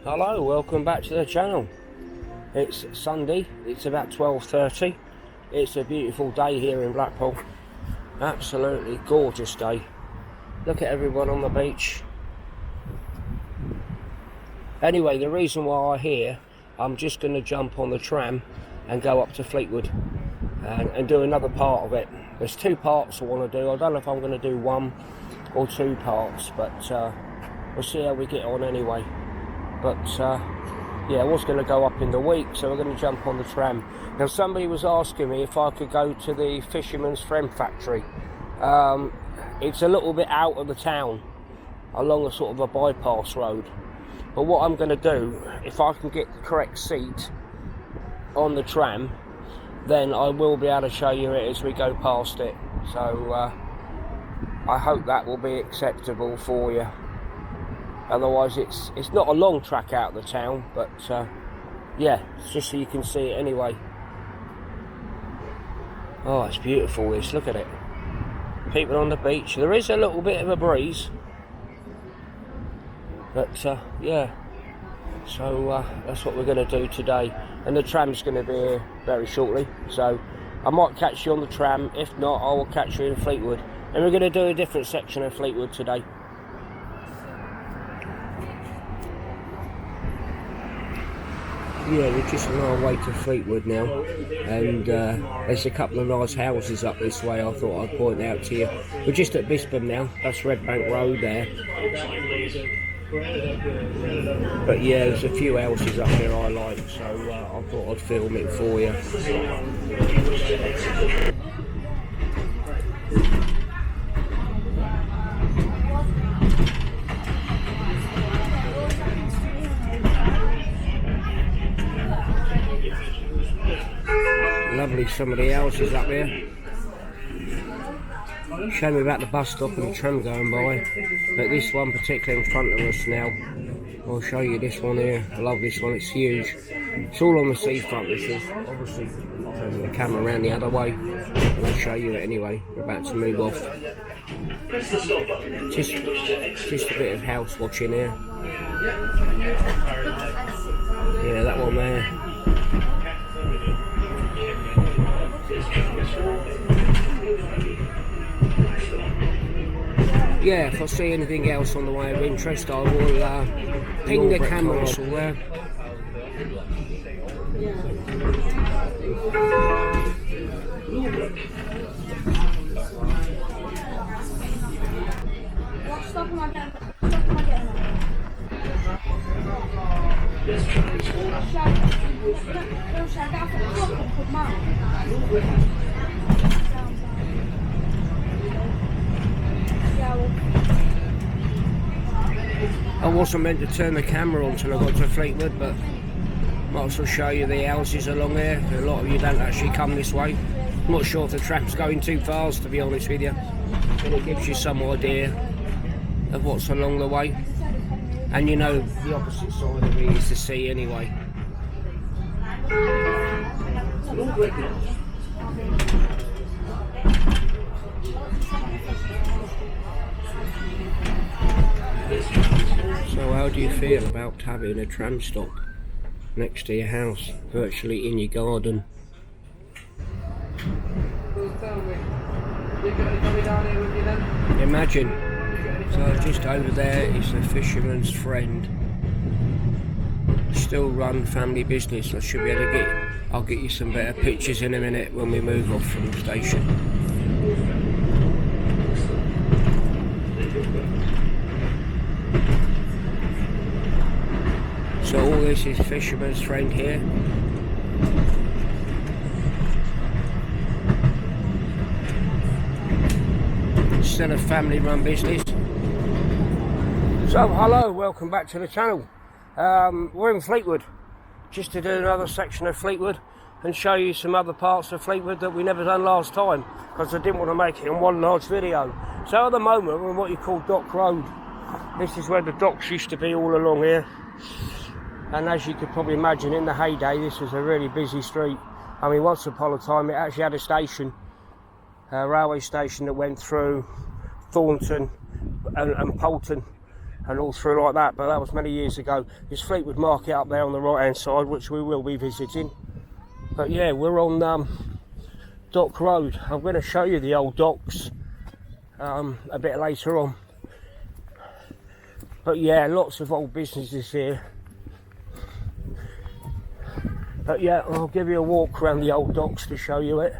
Hello, welcome back to the channel. It's Sunday, it's about 12:30. It's a beautiful day here in Blackpool. Absolutely gorgeous day. Look at everyone on the beach. Anyway, the reason why I'm here, I'm just going to jump on the tram and go up to Fleetwood and do another part of it. There's two parts I want to do. I don't know if I'm going to do one or two parts, but we'll see how we get on anyway. But yeah, I was going to go up in the week, so we're going to jump on the tram. Now, somebody was asking me if I could go to the Fisherman's Friend factory. It's a little bit out of the town, along a sort of a bypass road. But what I'm going to do, if I can get the correct seat on the tram, then I will be able to show you it as we go past it. So I hope that will be acceptable for you. Otherwise, it's not a long track out of the town, but yeah, it's just so you can see it anyway. Oh, it's beautiful this, look at it. People on the beach. There is a little bit of a breeze, but yeah, so that's what we're going to do today. And the tram's going to be here very shortly, so I might catch you on the tram. If not, I will catch you in Fleetwood. And we're going to do a different section of Fleetwood today. Yeah, we're just on our way to Fleetwood now, and there's a couple of nice houses up this way I thought I'd point out to you. We're just at Bispham now, that's Red Bank Road there. But yeah, there's a few houses up here I like, so I thought I'd film it for you. Lovely, some of the houses up here. Show me about the bus stop and the tram going by. But this one particularly in front of us now. I'll show you this one here. I love this one, it's huge. It's all on the seafront, this is. Obviously, turning the camera around the other way. And I'll show you it anyway. We're about to move off. Just a bit of house watching here. Yeah, that one there. Yeah, if I see anything else on the way of interest, I will ping the camera muscle there. I wasn't meant to turn the camera on until I got to Fleetwood, but might as well show you the houses along there. A lot of you don't actually come this way. I'm not sure if the tram's going too fast, to be honest with you, but it gives you some idea of what's along the way. And you know the opposite side of it is the sea anyway. So how do you feel about having a tram stop next to your house, virtually in your garden? Imagine. So just over there is the Fisherman's Friend. Still run family business. I should be able to I'll get you some better pictures in a minute when we move off from the station. So all this is Fisherman's Friend here. Still a family run business. So hello, welcome back to the channel. We're in Fleetwood, just to do another section of Fleetwood and show you some other parts of Fleetwood that we never done last time, because I didn't want to make it in one large video. So at the moment we're on what you call Dock Road. This is where the docks used to be all along here. And as you could probably imagine, in the heyday, this was a really busy street. I mean, once upon a time, it actually had a station, a railway station that went through Thornton and Poulton. and all through like that, but that was many years ago. There's Fleetwood Market up there on the right hand side, which we will be visiting. But yeah, we're on Dock Road. I'm going to show you the old docks a bit later on. But yeah, lots of old businesses here. But yeah, I'll give you a walk around the old docks to show you it.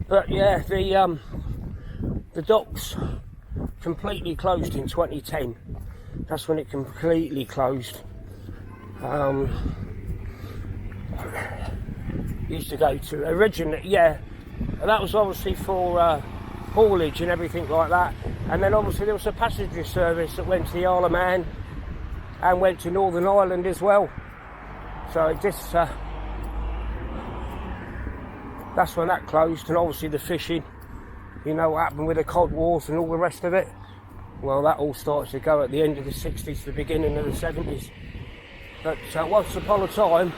But yeah, the docks completely closed in 2010. That's when it completely closed. Used to go to originally, yeah, that was obviously for haulage and everything like that. And then obviously there was a passenger service that went to the Isle of Man and went to Northern Ireland as well. So it just that's when that closed. And obviously the fishing, you know what happened with the cod wars and all the rest of it. Well, that all started to go at the end of the 60s, the beginning of the 70s. But once upon a time,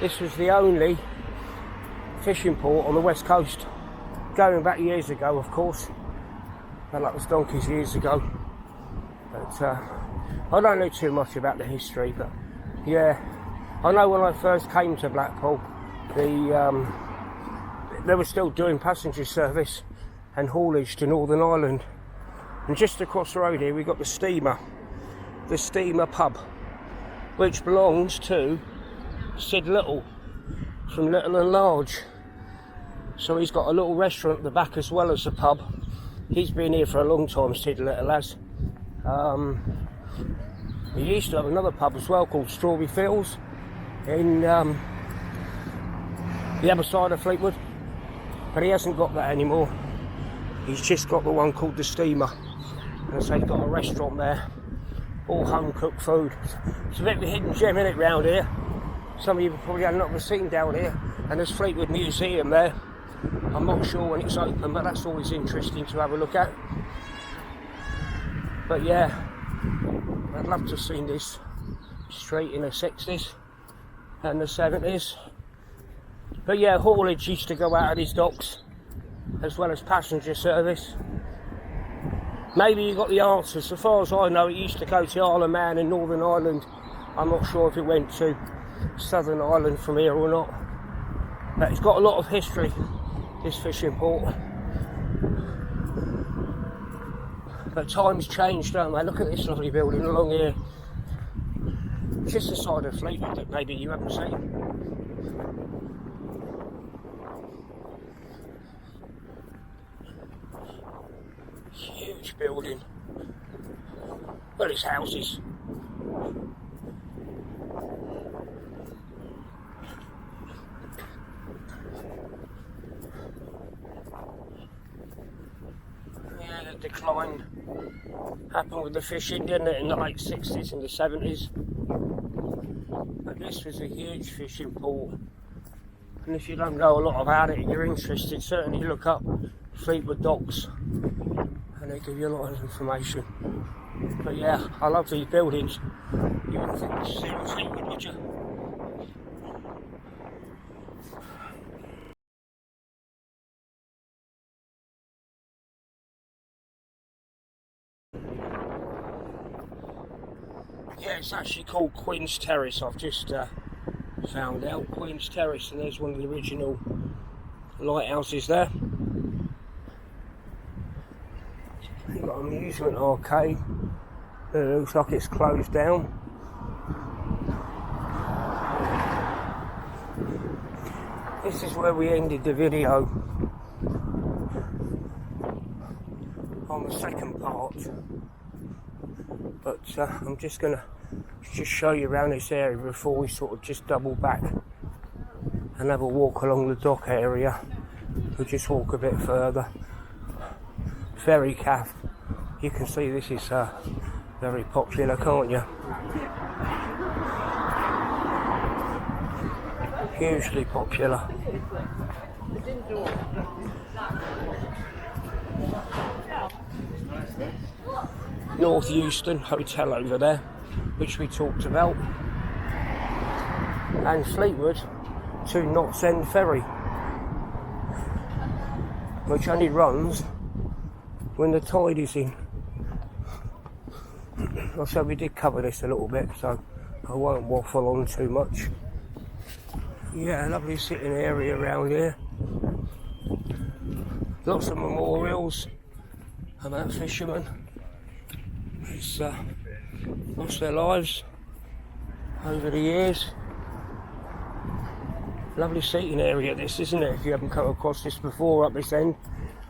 this was the only fishing port on the west coast, going back years ago, of course. And that was donkeys years ago. But I don't know too much about the history, but yeah, I know when I first came to Blackpool, they were still doing passenger service and haulage to Northern Ireland. And just across the road here, we've got the Steamer pub, which belongs to Sid Little from Little and Large. So he's got a little restaurant at the back as well as a pub. He's been here for a long time, Sid Little has. He used to have another pub as well called Strawberry Fields in the other side of Fleetwood, but he hasn't got that anymore. He's just got the one called the Steamer, and so he's got a restaurant there, all home cooked food. It's a bit of a hidden gem in it round here. Some of you probably have not seen down here. And there's Fleetwood Museum there. I'm not sure when it's open, but that's always interesting to have a look at. But yeah, I'd love to have seen this street in the 60s and the 70s. But yeah, haulage used to go out of these docks, as well as passenger service. Maybe you got the answers. So far as I know, it used to go to Isle of Man and Northern Ireland. I'm not sure if it went to Southern Ireland from here or not. But it's got a lot of history, this fishing port. But times change, don't they? Look at this lovely building along here. Just the side of Fleetwood that maybe you haven't seen. Huge building. Well, it's houses. Yeah, the decline happened with the fishing, didn't it, in the late 60s and the 70s. But this was a huge fishing port. And if you don't know a lot about it and you're interested, certainly look up Fleetwood Docks and they give you a lot of information. But yeah, I love these buildings. You wouldn't think this is here in Fleetwood, would you? Yeah, it's actually called Queen's Terrace. I've just found out Queen's Terrace, and there's one of the original lighthouses there. You've got an amusement arcade. It looks like it's closed down. This is where we ended the video on the second part. But I'm just going to show you around this area before we sort of just double back and have a walk along the dock area. We'll just walk a bit further. Ferry Cafe. You can see this is very popular, can't you? Hugely popular. North Euston Hotel over there, which we talked about, and Fleetwood to Knott's End Ferry, which only runs when the tide is in. So we did cover this a little bit, so I won't waffle on too much. Yeah, lovely sitting area around here. Lots of memorials about fishermen. It's lost their lives over the years. Lovely seating area this, isn't it? If you haven't come across this before up this end.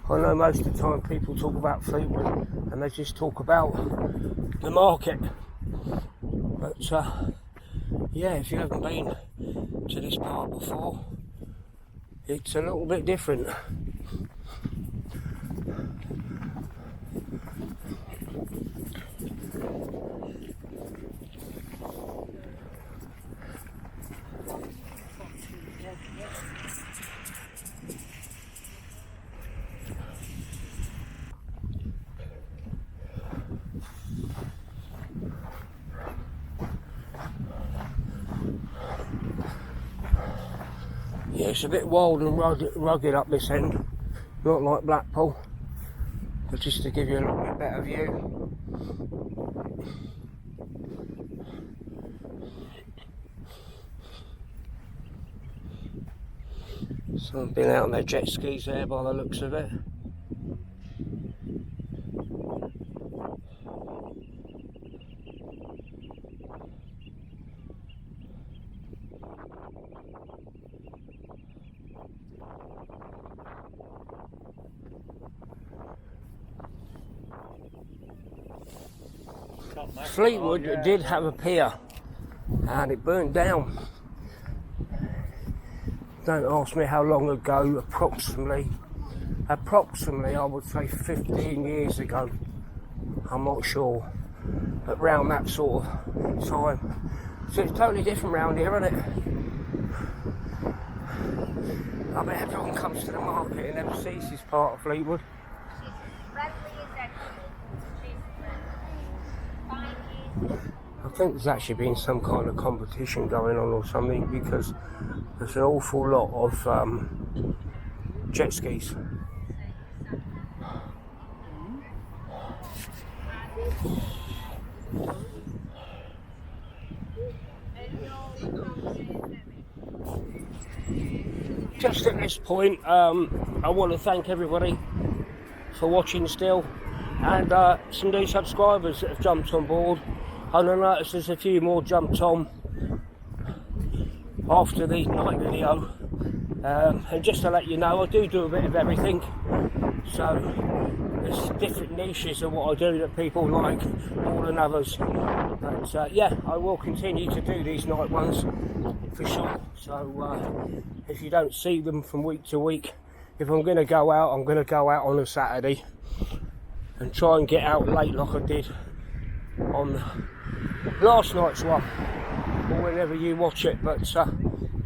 I know most of the time people talk about Fleetwood and they just talk about the market. But yeah, if you haven't been to this part before, it's a little bit different. Yeah, it's a bit wild and rugged up this end, not like Blackpool, but just to give you a little bit better view. Someone's been out on their jet skis there by the looks of it. Fleetwood did have a pier and it burnt down. Don't ask me how long ago, approximately I would say 15 years ago. I'm not sure, but round that sort of time. So it's totally different round here, isn't it? I bet everyone comes to the market and never sees this part of Fleetwood. I think there's actually been some kind of competition going on or something, because there's an awful lot of jet skis. Just at this point, I want to thank everybody for watching still, and some new subscribers that have jumped on board. I noticed there's a few more jumped on after the night video, and just to let you know, I do a bit of everything, so there's different niches of what I do that people like more than others. But yeah, I will continue to do these night ones for sure. So if you don't see them from week to week, if I'm going to go out, I'm going to go out on a Saturday and try and get out late like I did on last night's one, or whenever you watch it. But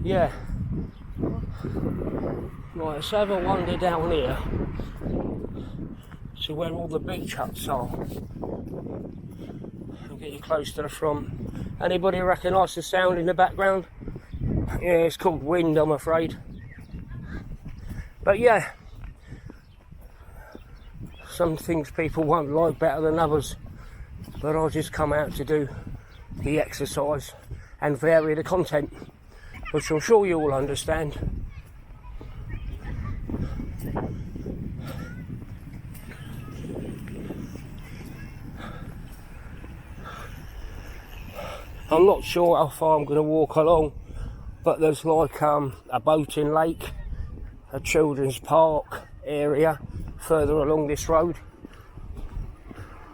yeah, right, let's have a wander down here to where all the beach huts are. I'll get you close to the front. Anybody recognise the sound in the background? Yeah, it's called wind, I'm afraid. But yeah, some things people won't like better than others, but I'll just come out to do the exercise and vary the content, which I'm sure you all understand. I'm not sure how far I'm going to walk along, but there's like a boating lake, a children's park area further along this road.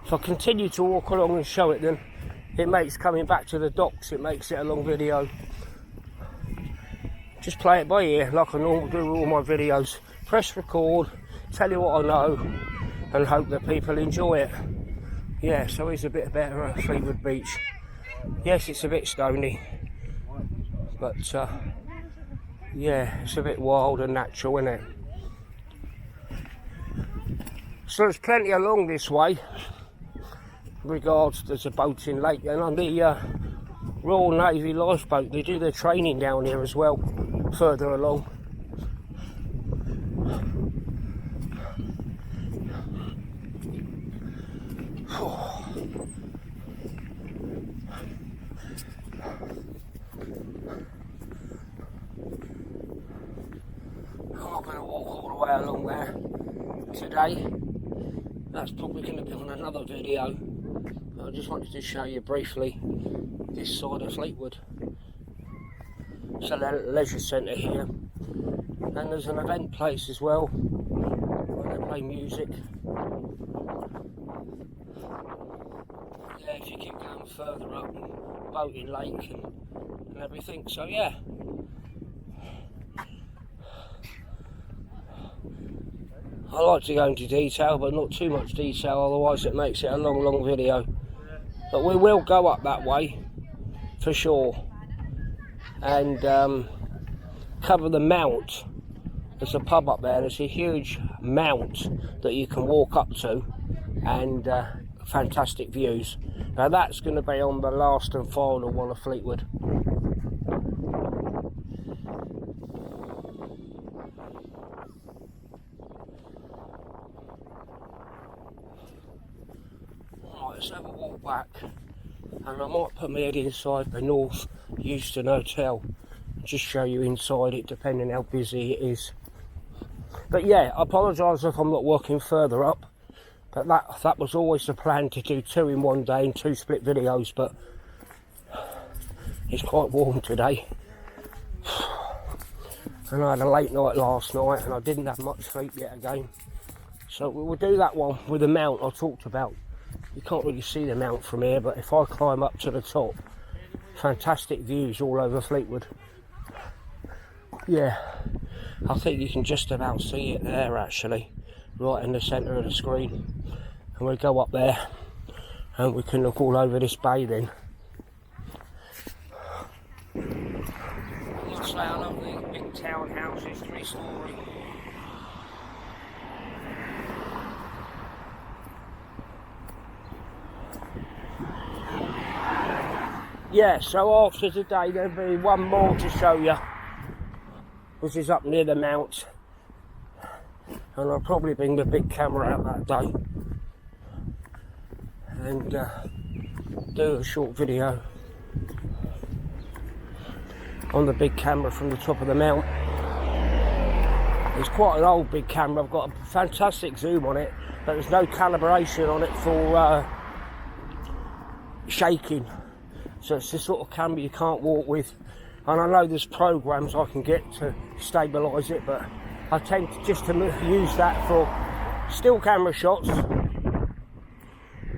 If I continue to walk along and show it, then it makes coming back to the docks, it makes it a long video. Just play it by ear like I normally do with all my videos. Press record, tell you what I know, and hope that people enjoy it. Yeah, so it's a bit better at Fleetwood Beach. Yes, it's a bit stony, but yeah, it's a bit wild and natural, isn't it? So there's plenty along this way. Regards, there's a boating lake, and on the Royal Navy lifeboat, they do their training down here as well, further along. today. That's probably going to be on another video. I just wanted to show you briefly this side of Fleetwood. It's a leisure centre here, and there's an event place as well where they play music. Yeah, if you keep going further up, boating lake and everything. So yeah, I like to go into detail, but not too much detail, otherwise it makes it a long video. But we will go up that way for sure, and cover the mount. There's a pub up there. There's a huge mount that you can walk up to, and fantastic views. Now that's going to be on the last and final one of Fleetwood. Right, let's have a walk back, and I might put my head inside the North Euston Hotel and just show you inside it, depending how busy it is. But yeah, I apologise if I'm not working further up. But that was always the plan, to do 2 in one day and 2 split videos, but it's quite warm today. And I had a late night last night and I didn't have much sleep yet again. So we will do that one with the mount I talked about. You can't really see the mount from here, but if I climb up to the top, fantastic views all over Fleetwood. Yeah, I think you can just about see it there actually, right in the centre of the screen. And we go up there and we can look all over this bay then. I must say, I love these big townhouses, 3-storey. Yeah, so after today there'll be one more to show you, which is up near the mount. And I'll probably bring the big camera out that day and do a short video on the big camera from the top of the mount. It's quite an old big camera. I've got a fantastic zoom on it, but there's no calibration on it for shaking. So it's the sort of camera you can't walk with. And I know there's programs I can get to stabilise it, but I tend to just to use that for still camera shots,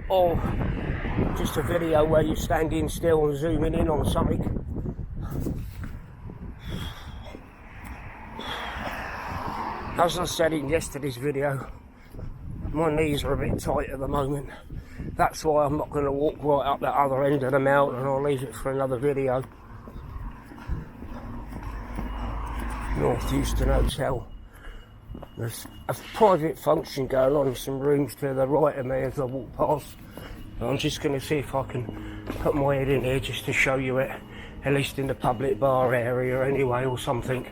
or just a video where you're standing still and zooming in on something. As I said in yesterday's video, my knees are a bit tight at the moment. That's why I'm not going to walk right up that other end of the mountain. I'll leave it for another video. North Euston Hotel. There's a private function going on in some rooms to the right of me as I walk past. I'm just going to see if I can put my head in here just to show you it, at least in the public bar area anyway, or something.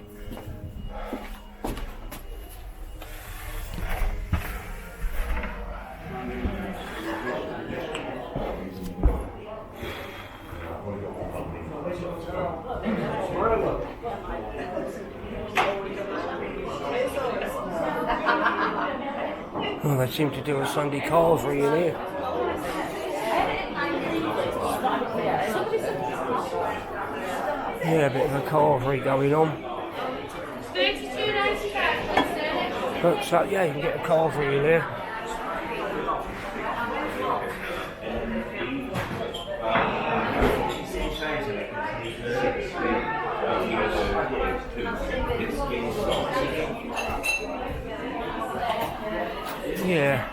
Oh, they seem to do a Sunday carvery in here. Yeah, a bit of a carvery going on. But so, yeah, you can get a carvery in here. Yeah.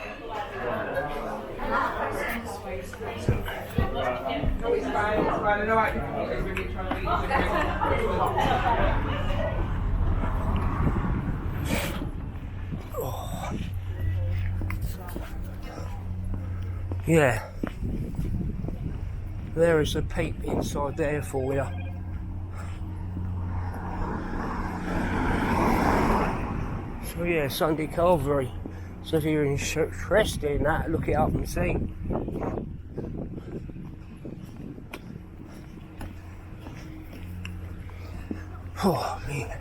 Oh. Yeah. There is a peep inside there for you. So yeah, Sunday Calvary. So if you're interested in that, look it up and see. Oh man,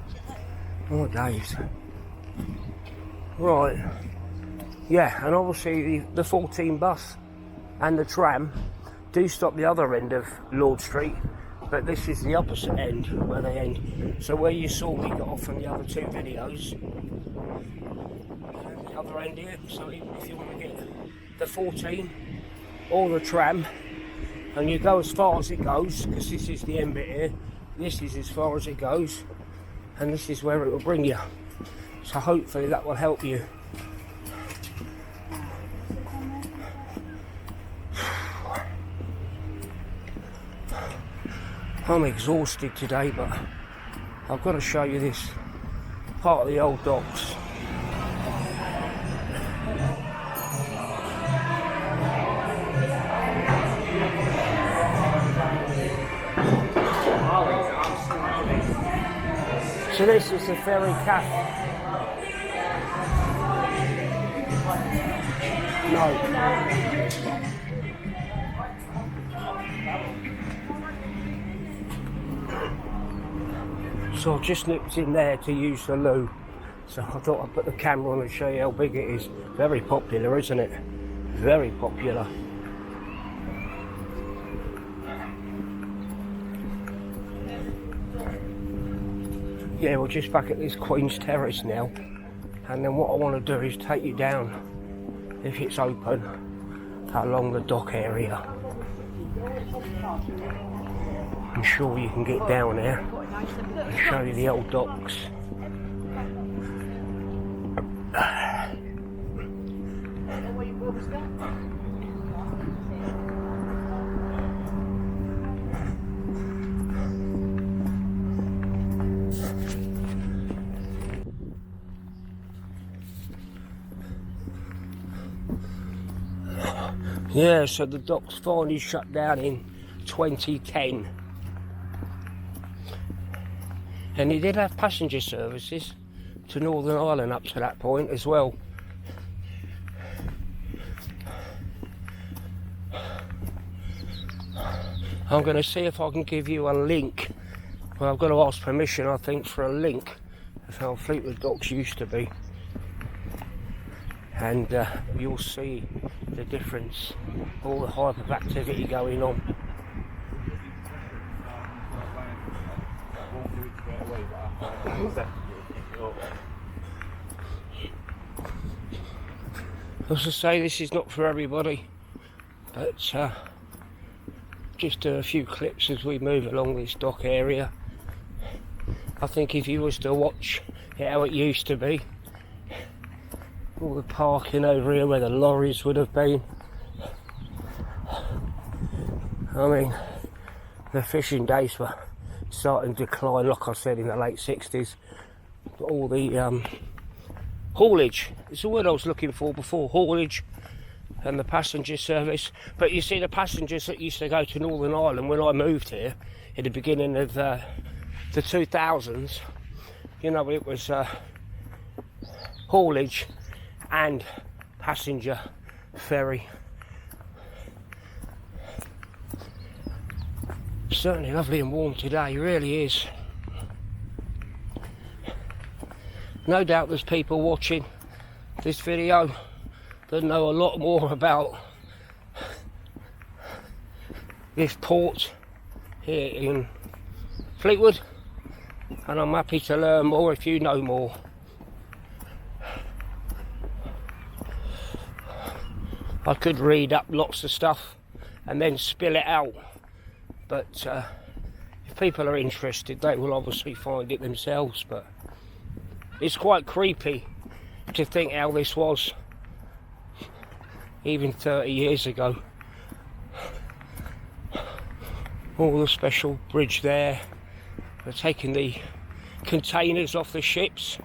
what days. Right, yeah, and obviously the 14 bus and the tram do stop the other end of Lord Street, but this is the opposite end where they end. So where you saw me get off from the other two videos, the other end here. So even if you want to get the 14 or the tram, and you go as far as it goes, because this is the end bit here, this is as far as it goes, and this is where it will bring you. So hopefully that will help you. I'm exhausted today, but I've got to show you this part of the old docks. So this is the ferry cafe. No. So I've just nipped in there to use the loo. So I thought I'd put the camera on and show you how big it is. Very popular, isn't it? Very popular. Yeah, we're just back at this Queen's Terrace now. And then what I want to do is take you down, if it's open, along the dock area. I'm sure you can get down there and show you the old docks. Yeah, so the docks finally shut down in 2010. And he did have passenger services to Northern Ireland up to that point as well. I'm going to see if I can give you a link. Well, I've got to ask permission, I think, for a link of how Fleetwood docks used to be. And you'll see the difference, all the hype of activity going on. As I say, this is not for everybody, but just do a few clips as we move along this dock area. I think if you was to watch it how it used to be, all the parking over here where the lorries would have been, I mean, the fishing days were starting to decline, like I said, in the late 60s. But all the haulage, it's the word I was looking for before, haulage and the passenger service. But you see, the passengers that used to go to Northern Ireland when I moved here in the beginning of the 2000s, you know, it was haulage and passenger ferry. Certainly lovely and warm today, really is. No doubt there's people watching this video that know a lot more about this port here in Fleetwood, and I'm happy to learn more if you know more. I could read up lots of stuff and then spill it out, but if people are interested, they will obviously find it themselves. But it's quite creepy to think how this was even 30 years ago. All the special bridge there. They're taking the containers off the ships.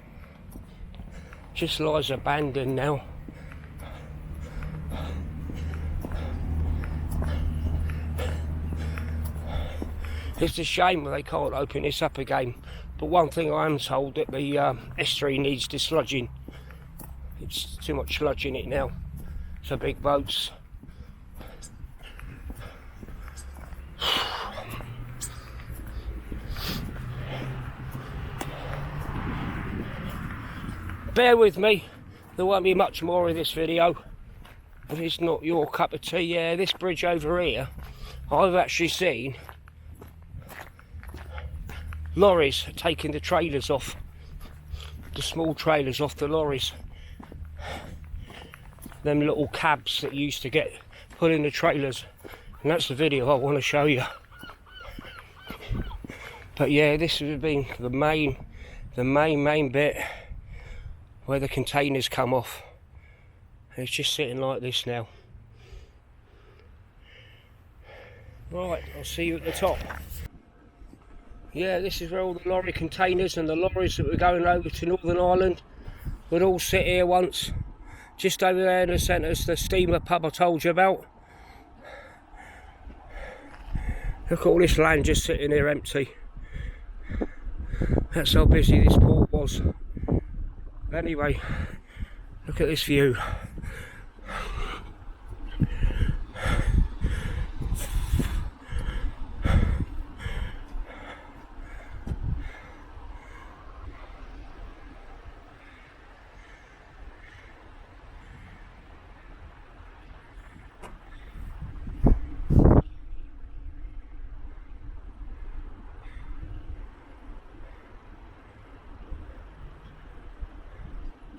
Just lies abandoned now. It's a shame that they can't open this up again. But one thing I am told, that the estuary needs disludging. It's too much sludge in it now for big boats. Bear with me, there won't be much more of this video if it's not your cup of tea. Yeah, this bridge over here, I've actually seen lorries taking the trailers off, the small trailers off the lorries. Them little cabs that you used to get put in the trailers, and that's the video I want to show you. But yeah, this has been the main bit where the containers come off. It's just sitting like this now. Right, I'll see you at the top. Yeah, this is where all the lorry containers and the lorries that were going over to Northern Ireland would all sit here once. Just over there in the centre is the steamer pub I told you about. Look at all this land just sitting here empty. That's how busy this port was. Anyway, look at this view.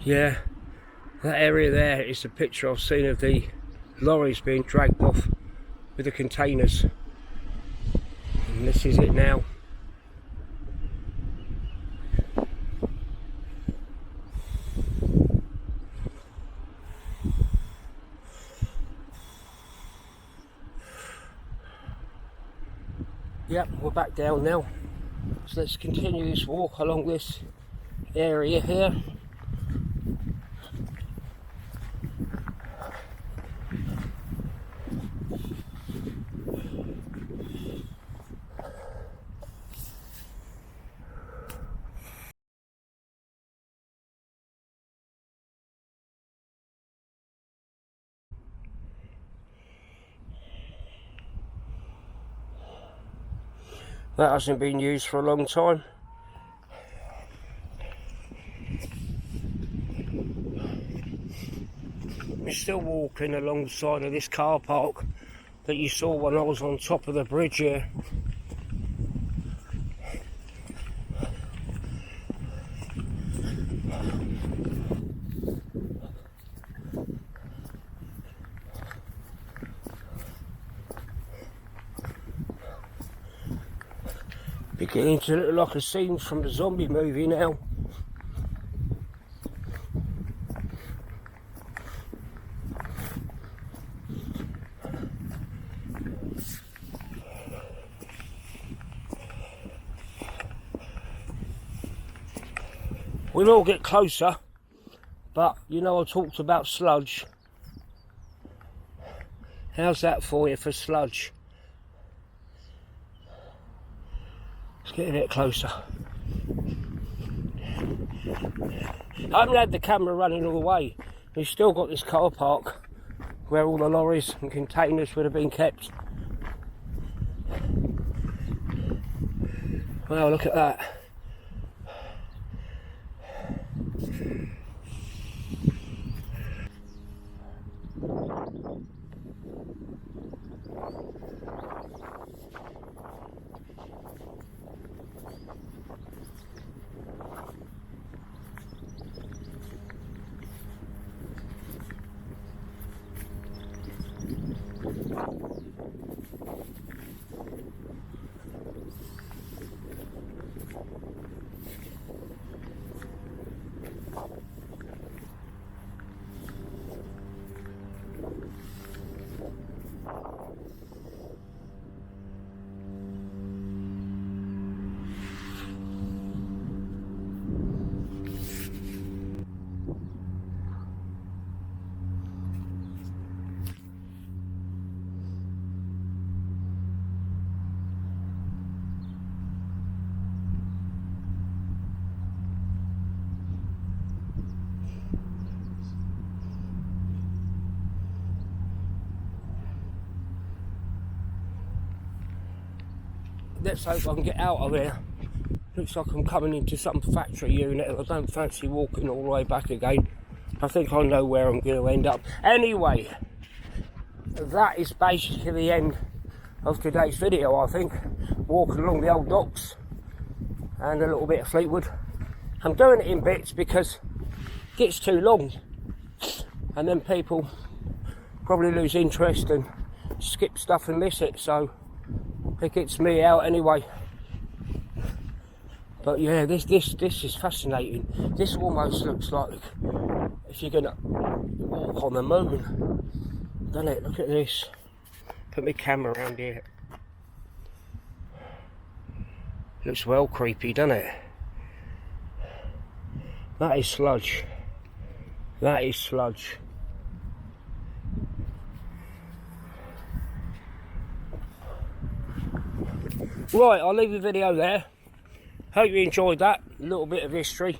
Yeah, that area there is the picture I've seen of the lorries being dragged off with the containers. And this is it now. Yep, we're back down now. So let's continue this walk along this area here. That hasn't been used for a long time. We're still walking alongside of this car park that you saw when I was on top of the bridge here. Beginning to look like a scene from the zombie movie now. We'll all get closer, but you know I talked about sludge. How's that for you for sludge? Let's get a bit closer. I haven't had the camera running all the way. We've still got this car park where all the lorries and containers would have been kept. Well, look at that. Let's hope I can get out of here. Looks like I'm coming into some factory unit and I don't fancy walking all the way back again. I think I know where I'm going to end up. Anyway, that is basically the end of today's video, I think. Walking along the old docks and a little bit of Fleetwood. I'm doing it in bits because it gets too long and then people probably lose interest and skip stuff and miss it, so it gets me out anyway. But yeah, this is fascinating. This almost looks like if you're gonna walk on the moon, doesn't it? Look at this. Put my camera around here. Looks well creepy, doesn't it? That is sludge. That is sludge. Right, I'll leave the video there. Hope you enjoyed that. A little bit of history.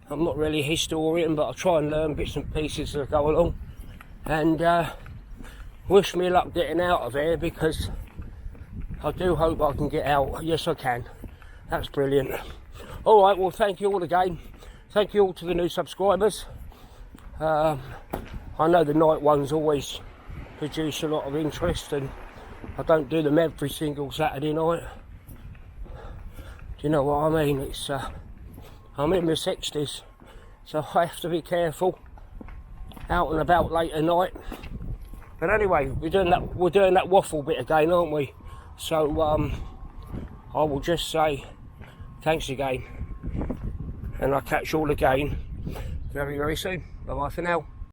I'm not really a historian, but I'll try and learn bits and pieces as I go along. And wish me luck getting out of here, because I do hope I can get out. Yes, I can. That's brilliant. Alright, well, thank you all again. Thank you all to the new subscribers. I know the night ones always produce a lot of interest, and I don't do them every single Saturday night. Do you know what I mean? It's I'm in my 60s, so I have to be careful out and about late at night. But anyway, we're doing that waffle bit again, aren't we? So I will just say thanks again, and I'll catch you all again very, very soon. Bye bye for now.